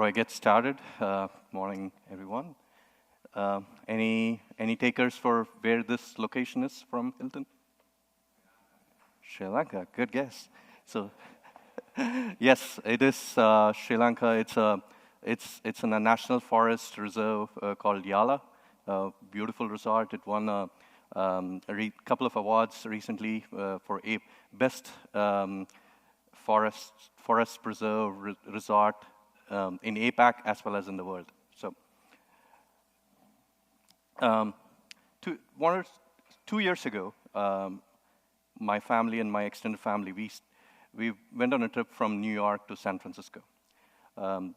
Before I get started, morning everyone. Any takers for where this location is from Hilton? Sri Lanka. Good guess. So, yes, it is Sri Lanka. It's in a national forest reserve called Yala. Beautiful resort. It won a couple of awards recently for a best forest preserve resort in APAC as well as in the world. So, 2 years ago, my family and my extended family, we went on a trip from New York to San Francisco. When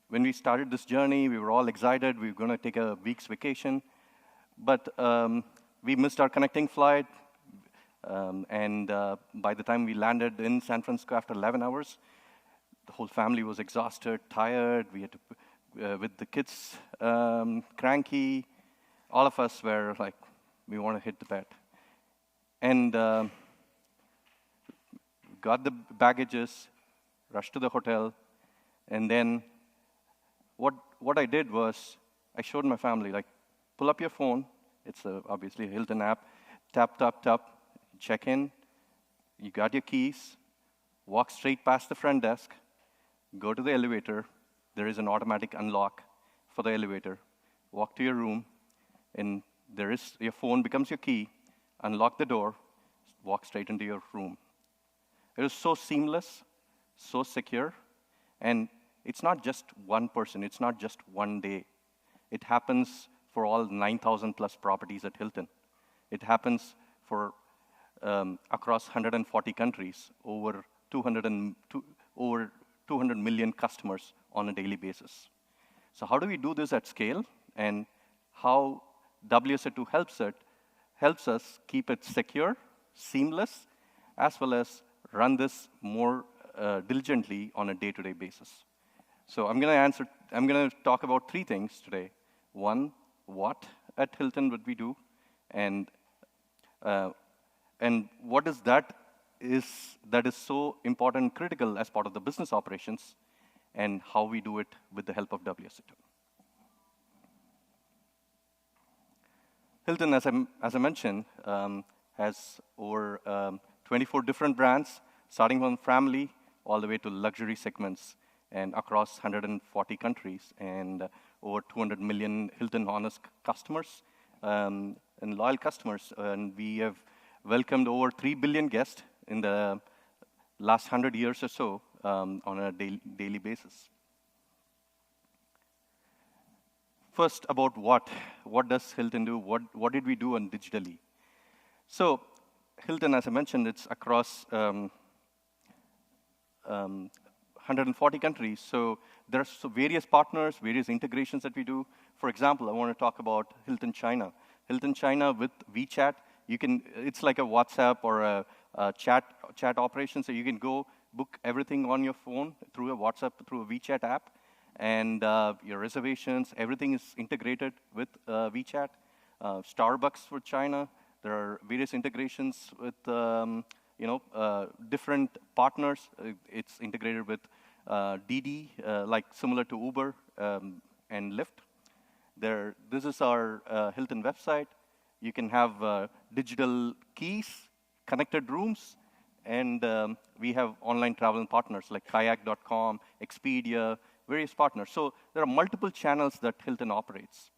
we started this journey, we were all excited. We were going to take a week's vacation. But we missed our connecting flight. By the time we landed in San Francisco after 11 hours, the whole family was exhausted, tired. We had to, with the kids cranky, all of us were like, we want to hit the bed. And got the baggages, rushed to the hotel, and then what I did was I showed my family, like, pull up your phone. It's obviously a Hilton app. Tap, tap, tap, check in. You got your keys. Walk straight past the front desk. Go to the elevator. There is an automatic unlock for the elevator. Walk to your room, and your phone becomes your key. Unlock the door. Walk straight into your room. It is so seamless, so secure, and it's not just one person. It's not just one day. It happens for all 9,000 plus properties at Hilton. It happens for across 140 countries, over 200 million customers on a daily basis. So how do we do this at scale, and how WSO2 helps us keep it secure, seamless, as well as run this more diligently on a day-to-day basis. So I'm going to talk about 3 things today. One, what at Hilton would we do, and what is that is so important and critical as part of the business operations, and how we do it with the help of WSO2. Hilton, as I mentioned, has over 24 different brands, starting from family all the way to luxury segments, and across 140 countries, and over 200 million Hilton Honest customers and loyal customers. And we have welcomed over 3 billion guests in the last 100 years or so on a daily basis. First, about what does Hilton do? What did we do on digitally? So Hilton, as I mentioned, it's across 140 countries. So there are various partners, various integrations that we do. For example, I want to talk about Hilton China. Hilton China with WeChat, it's like a WhatsApp or a chat operation. So you can go book everything on your phone through a WhatsApp, through a WeChat app, and your reservations, everything is integrated with WeChat. Starbucks for China. There are various integrations with different partners. It's integrated with Didi, like similar to Uber and Lyft. This is our Hilton website. You can have digital keys, connected rooms, and we have online travel partners like kayak.com, Expedia, various partners. So there are multiple channels that Hilton operates.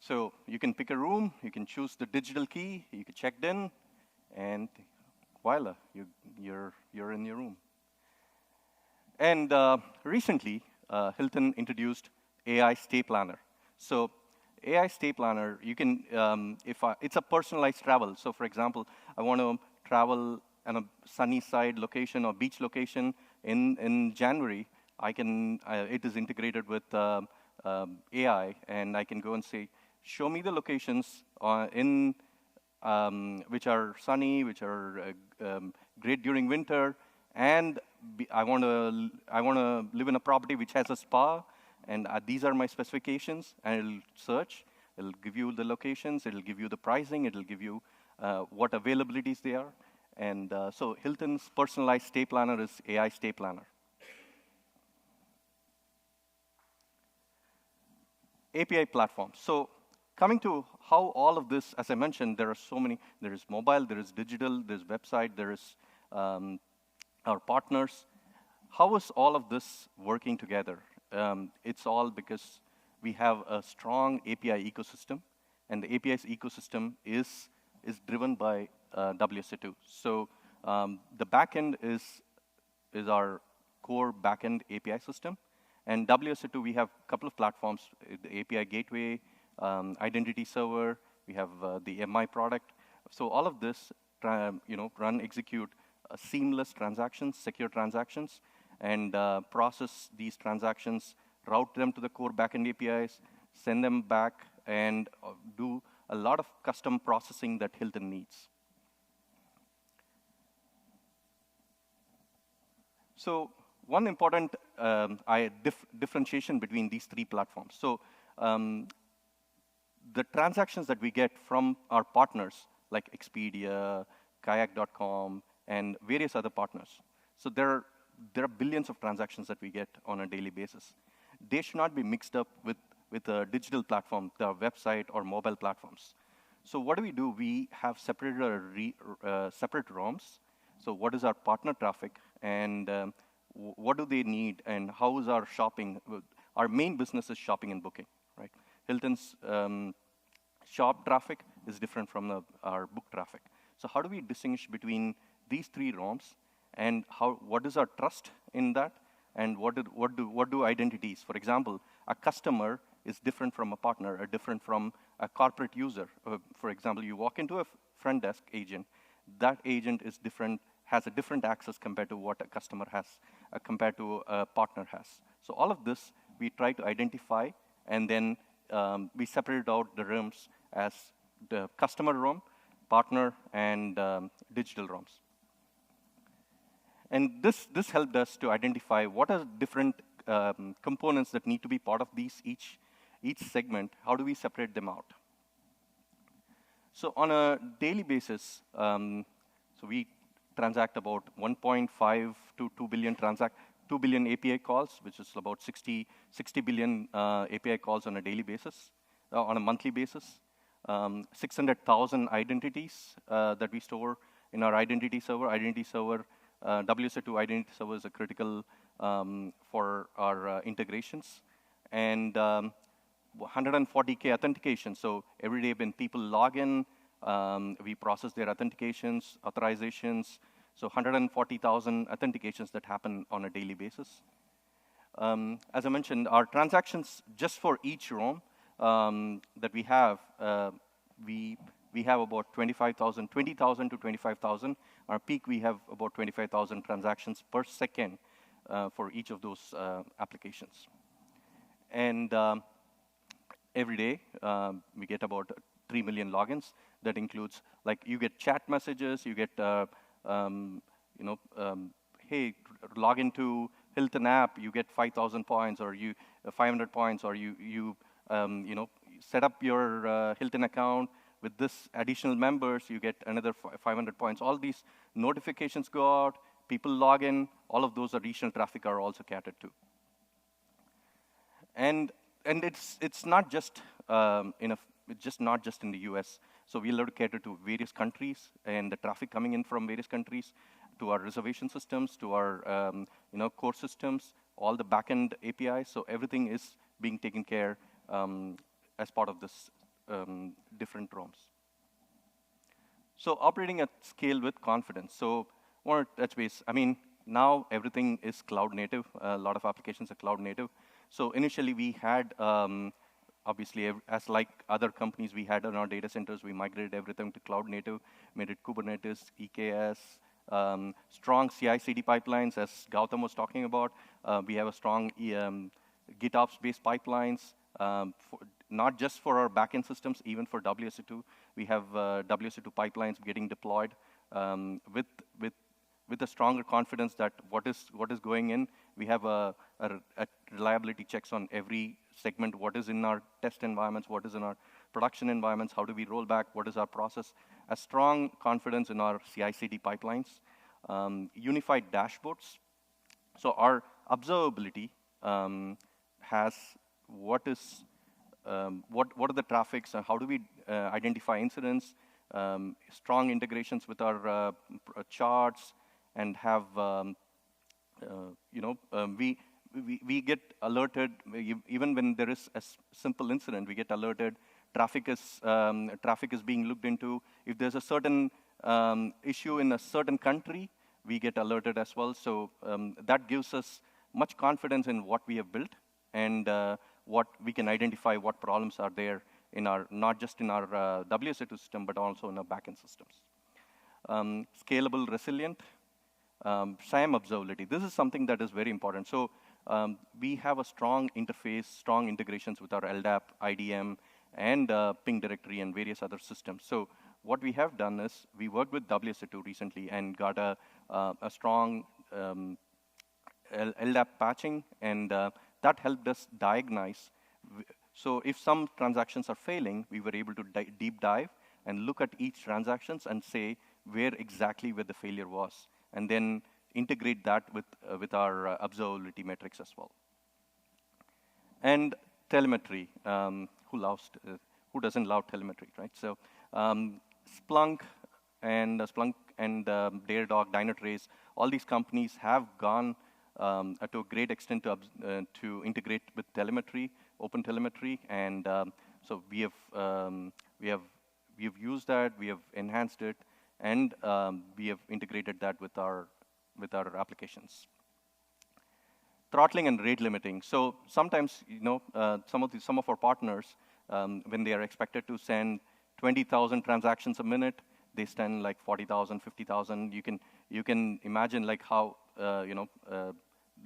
So you can pick a room, you can choose the digital key, you can check in, and voila, you're in your room. And recently, Hilton introduced AI Stay Planner. So AI Stay Planner, you can, it's a personalized travel. So for example, I want to travel on a sunny side location or beach location in January. It is integrated with AI, and I can go and say, show me the locations which are sunny, which are great during winter, and I want to live in a property which has a spa, and these are my specifications, and it'll search. It'll give you the locations. It'll give you the pricing. It'll give you what availabilities they are, And so Hilton's personalized stay planner is AI stay planner. API platform. So coming to how all of this, as I mentioned, there are so many. There is mobile, there is digital, there's website, there is our partners. How is all of this working together? It's all because we have a strong API ecosystem, and the API's ecosystem is driven by WSO2. So the backend is our core backend API system. And WSO2, we have a couple of platforms, the API gateway, identity server, we have the MI product. So all of this, run, execute seamless transactions, secure transactions, and process these transactions, route them to the core backend APIs, send them back, and do a lot of custom processing that Hilton needs. So one important differentiation between these three platforms. So the transactions that we get from our partners, like Expedia, Kayak.com, and various other partners. So there are billions of transactions that we get on a daily basis. They should not be mixed up with a digital platform, the website or mobile platforms. So what do? We have separated separate ROMs. So what is our partner traffic, and what do they need, and how is our shopping? Our main business is shopping and booking, right? Hilton's shop traffic is different from our book traffic. So how do we distinguish between these three ROMs, and what is our trust in that, and what do identities? For example, a customer is different from a partner, or different from a corporate user. For example, you walk into a front desk agent, that agent is different, has a different access compared to what a customer has, compared to a partner has. So all of this we try to identify, and then we separate out the ROMs as the customer ROM, partner, and digital ROMs. And this helped us to identify what are different components that need to be part of each segment. How do we separate them out? So on a daily basis, so we transact about 1.5 to 2 billion 2 billion API calls, which is about 60 billion API calls on a daily basis, on a monthly basis. 600,000 identities that we store in our identity server. WSO2 identity server is a critical for our integrations. And 140K authentication. So every day when people log in, we process their authentications, authorizations. So 140,000 authentications that happen on a daily basis. As I mentioned, our transactions just for each ROM that we have about 20,000 to 25,000. Our peak, we have about 25,000 transactions per second for each of those applications. And every day, we get about 3 million logins. That includes, like, you get chat messages, you get, hey, log into Hilton app, you get 5,000 points, or 500 points, or you set up your Hilton account with this additional members, you get another 500 points. All these notifications go out, people log in, all of those additional traffic are also catered to. And it's not just not just in the US. So we'll have to cater to various countries and the traffic coming in from various countries, to our reservation systems, to our core systems, all the backend APIs. So everything is being taken care as part of this different ROMs. So operating at scale with confidence. So I want to touch base. I mean, now everything is cloud native. A lot of applications are cloud native. So initially we had, obviously, as like other companies we had in our data centers, we migrated everything to cloud native, made it Kubernetes, EKS, strong CI/CD pipelines, as Gautam was talking about. We have a strong GitOps-based pipelines, not just for our backend systems, even for WSO2. We have WSO2 pipelines getting deployed with a stronger confidence that what is going in. We have a reliability checks on every segment, what is in our test environments, what is in our production environments, how do we roll back, what is our process. a strong confidence in our CI/CD pipelines, unified dashboards. So our observability has what are the traffics and how do we identify incidents, strong integrations with our charts, and have we get alerted even when there is a simple incident. We get alerted. Traffic is being looked into. If there's a certain issue in a certain country, we get alerted as well. So that gives us much confidence in what we have built and what we can identify, what problems are there in our, not just in our WSO2 system, but also in our backend systems. Scalable, resilient, SIAM observability. This is something that is very important. So we have a strong interface, strong integrations with our LDAP, IDM, and ping directory and various other systems. So what we have done is we worked with WSO2 recently and got a strong LDAP patching, and that helped us diagnose. So if some transactions are failing, we were able to deep dive and look at each transactions and say where exactly the failure was, and then integrate that with our observability metrics as well. And telemetry, who doesn't love telemetry, right? So Splunk and Datadog, Dynatrace, all these companies have gone to a great extent to integrate with telemetry, open telemetry, and so we have used that, we have enhanced it, and we have integrated that with our applications. Throttling and rate limiting. So sometimes, some of our partners, when they are expected to send 20,000 transactions a minute, they send like 40,000, 50,000. You can imagine like how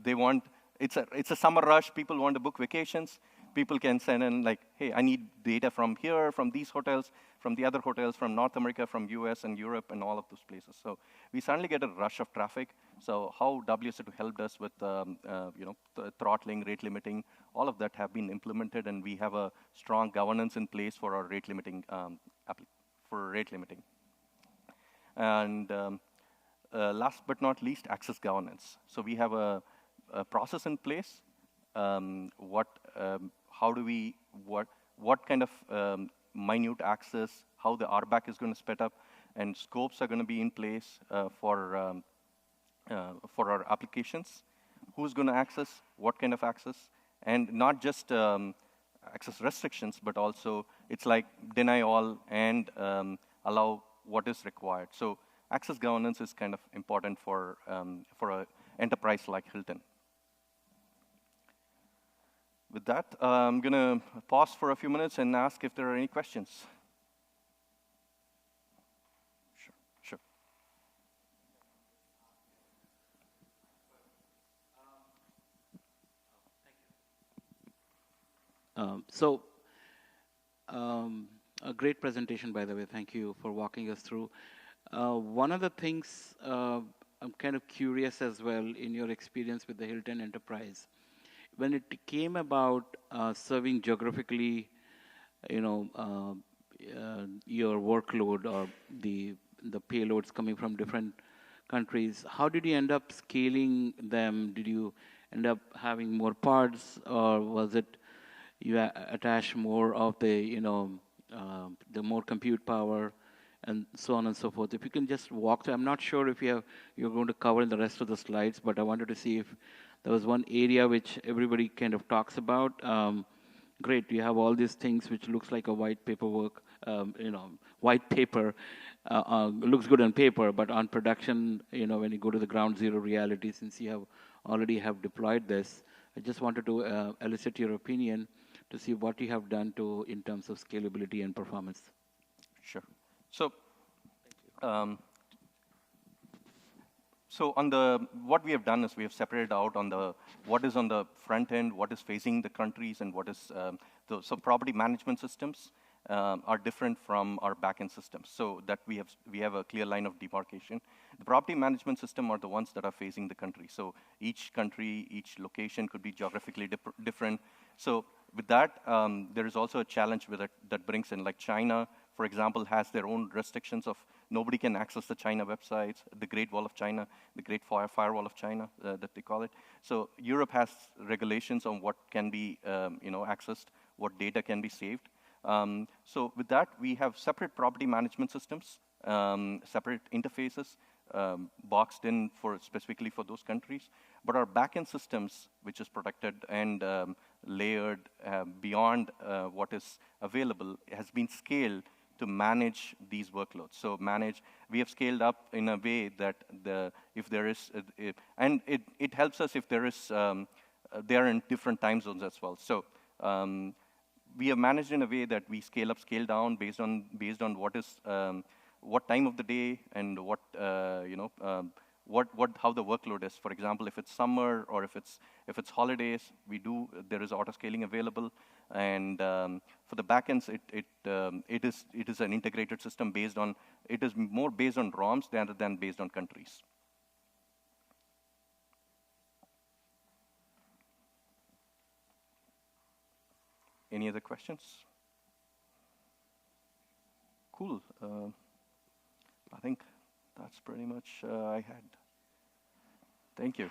they want. It's a summer rush. People want to book vacations. People can send in like, hey, I need data from here, from these hotels, from the other hotels, from North America, from US and Europe, and all of those places. So we suddenly get a rush of traffic. So how WSO2 helped us with throttling, rate limiting, all of that have been implemented, and we have a strong governance in place for our rate limiting And last but not least, access governance. So we have a process in place. What kind of minute access, how the RBAC is going to split up, and scopes are going to be in place for our applications. Who's going to access, what kind of access, and not just access restrictions, but also it's like deny all and allow what is required. So access governance is kind of important for an enterprise like Hilton. With that, I'm going to pause for a few minutes and ask if there are any questions. Sure. A great presentation, by the way. Thank you for walking us through. One of the things I'm kind of curious as well in your experience with the Hilton Enterprise, when it came about serving geographically, your workload or the payloads coming from different countries, how did you end up scaling them? Did you end up having more pods, or was it you attach more of the more compute power and so on and so forth? If you can just walk through. I'm not sure if you're going to cover in the rest of the slides, but I wanted to see if there was one area which everybody kind of talks about. Great, you have all these things which looks like a white paperwork, white paper, looks good on paper, but on production, when you go to the ground zero reality, since you already have deployed this, I just wanted to elicit your opinion to see what you have done in terms of scalability and performance. Sure. So, what we have done is we have separated out on what is on the front end, what is facing the countries, and what is so property management systems are different from our backend systems. So that we have a clear line of demarcation. The property management system are the ones that are facing the country. So each country, each location could be geographically different. So with that, there is also a challenge with it that brings in, like China, for example, has their own restrictions of nobody can access the China websites, the Great Wall of China, the Great Firewall of China, that they call it. So Europe has regulations on what can be accessed, what data can be saved. So with that, we have separate property management systems, separate interfaces, boxed in specifically for those countries. But our backend systems, which is protected and layered beyond what is available, has been scaled to manage these workloads. So we have scaled up in a way that if there is, and it helps us if there is, they are in different time zones as well. So we have managed in a way that we scale up, scale down based on what is, what time of the day and what, how the workload is. For example, if it's summer or if it's holidays, there is auto scaling available. And for the backends, it is an integrated system it is more based on ROMs than based on countries. Any other questions? Cool. I think that's pretty much I had. Thank you.